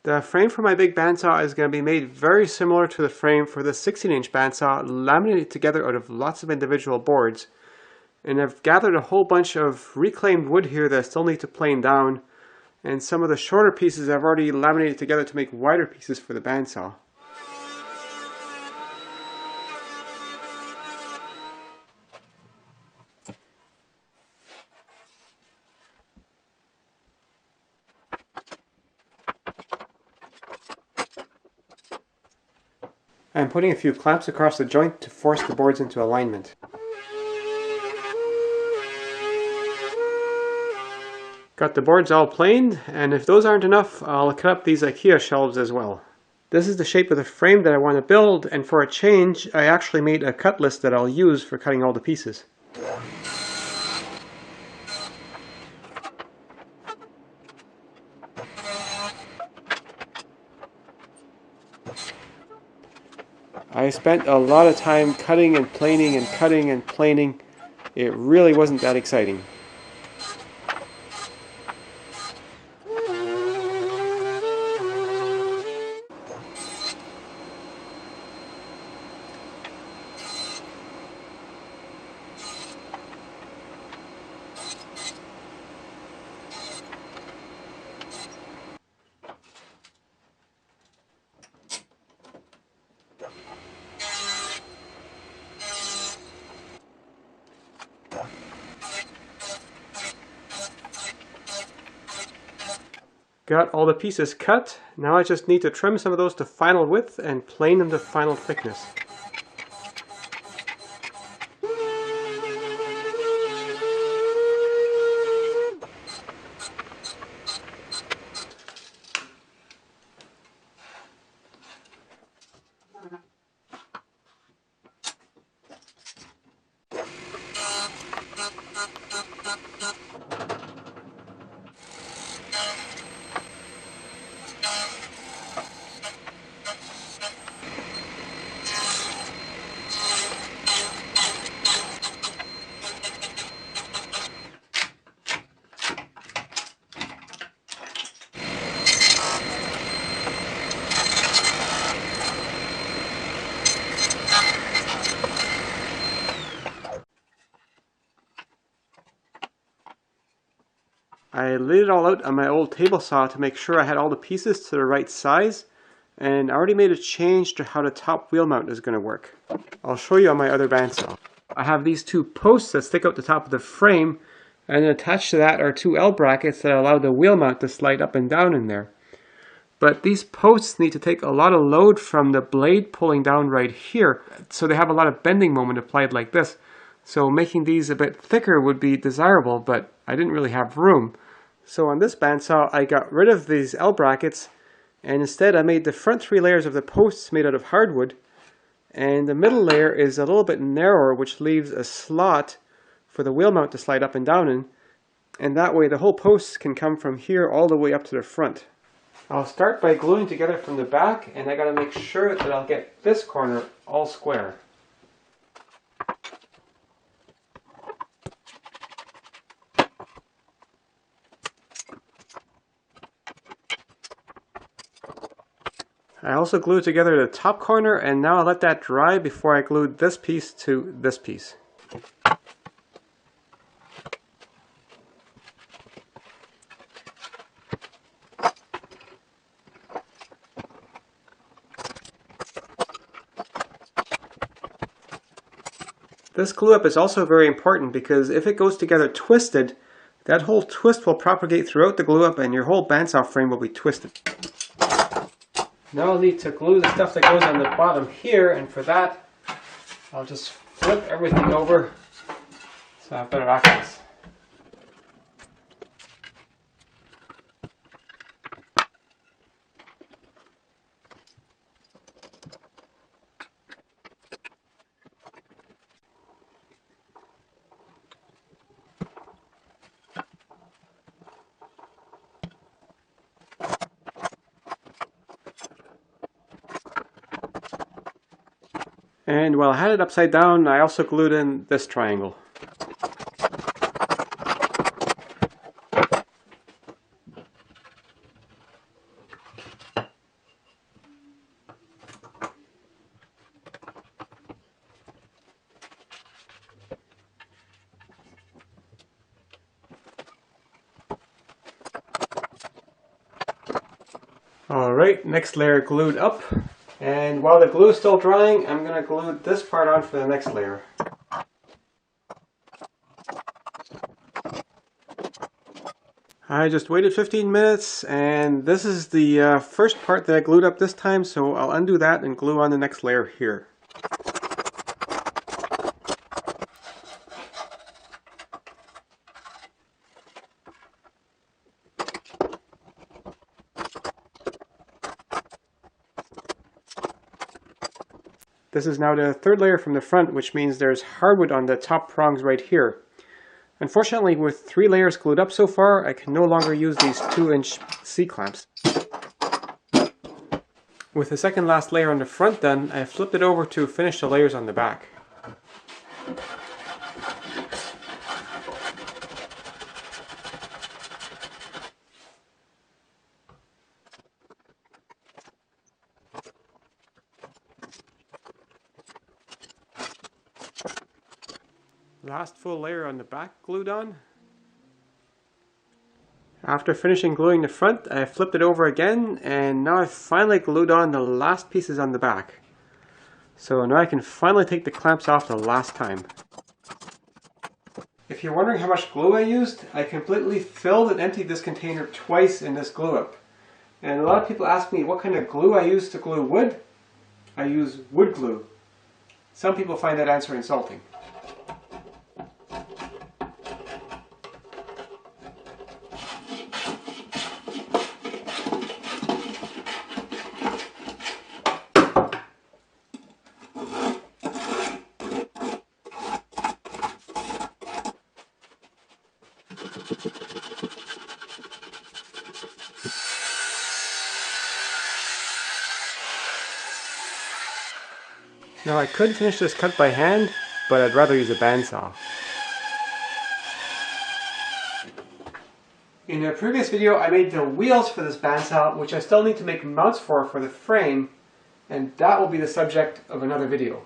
The frame for my big bandsaw is going to be made very similar to the frame for the 16-inch bandsaw, laminated together out of lots of individual boards. And I've gathered a whole bunch of reclaimed wood here that I still need to plane down, and some of the shorter pieces I've already laminated together to make wider pieces for the bandsaw. I'm putting a few clamps across the joint to force the boards into alignment. Got the boards all planed, and if those aren't enough, I'll cut up these IKEA shelves as well. This is the shape of the frame that I want to build, and for a change, I actually made a cut list that I'll use for cutting all the pieces. I spent a lot of time cutting and planing and cutting and planing. It really wasn't that exciting. Got all the pieces cut. Now I just need to trim some of those to final width and plane them to final thickness. I laid it all out on my old table saw to make sure I had all the pieces to the right size, and I already made a change to how the top wheel mount is going to work. I'll show you on my other bandsaw. I have these two posts that stick out the top of the frame, and attached to that are two L brackets that allow the wheel mount to slide up and down in there. But these posts need to take a lot of load from the blade pulling down right here, so they have a lot of bending moment applied like this. So making these a bit thicker would be desirable, but I didn't really have room. So on this bandsaw, I got rid of these L brackets, and instead I made the front three layers of the posts made out of hardwood, and the middle layer is a little bit narrower, which leaves a slot for the wheel mount to slide up and down in, and that way the whole post can come from here all the way up to the front. I'll start by gluing together from the back, and I gotta make sure that I'll get this corner all square. I also glued together the top corner, and now I'll let that dry before I glued this piece to this piece. This glue up is also very important because if it goes together twisted, that whole twist will propagate throughout the glue up and your whole bandsaw frame will be twisted. Now I'll need to glue the stuff that goes on the bottom here, and for that I'll just flip everything over so I have better access. And while I had it upside down, I also glued in this triangle. Alright, next layer glued up. And while the glue is still drying, I'm going to glue this part on for the next layer. I just waited 15 minutes, and this is the first part that I glued up this time, so I'll undo that and glue on the next layer here. This is now the third layer from the front, which means there's hardwood on the top prongs right here. Unfortunately, with 3 layers glued up so far, I can no longer use these 2-inch C-clamps. With the second last layer on the front done, I flipped it over to finish the layers on the back. Last full layer on the back glued on. After finishing gluing the front, I flipped it over again, and now I've finally glued on the last pieces on the back. So now I can finally take the clamps off the last time. If you're wondering how much glue I used, I completely filled and emptied this container twice in this glue up. And a lot of people ask me what kind of glue I use to glue wood. I use wood glue. Some people find that answer insulting. Now I could finish this cut by hand, but I'd rather use a bandsaw. In a previous video I made the wheels for this bandsaw, which I still need to make mounts for the frame, and that will be the subject of another video.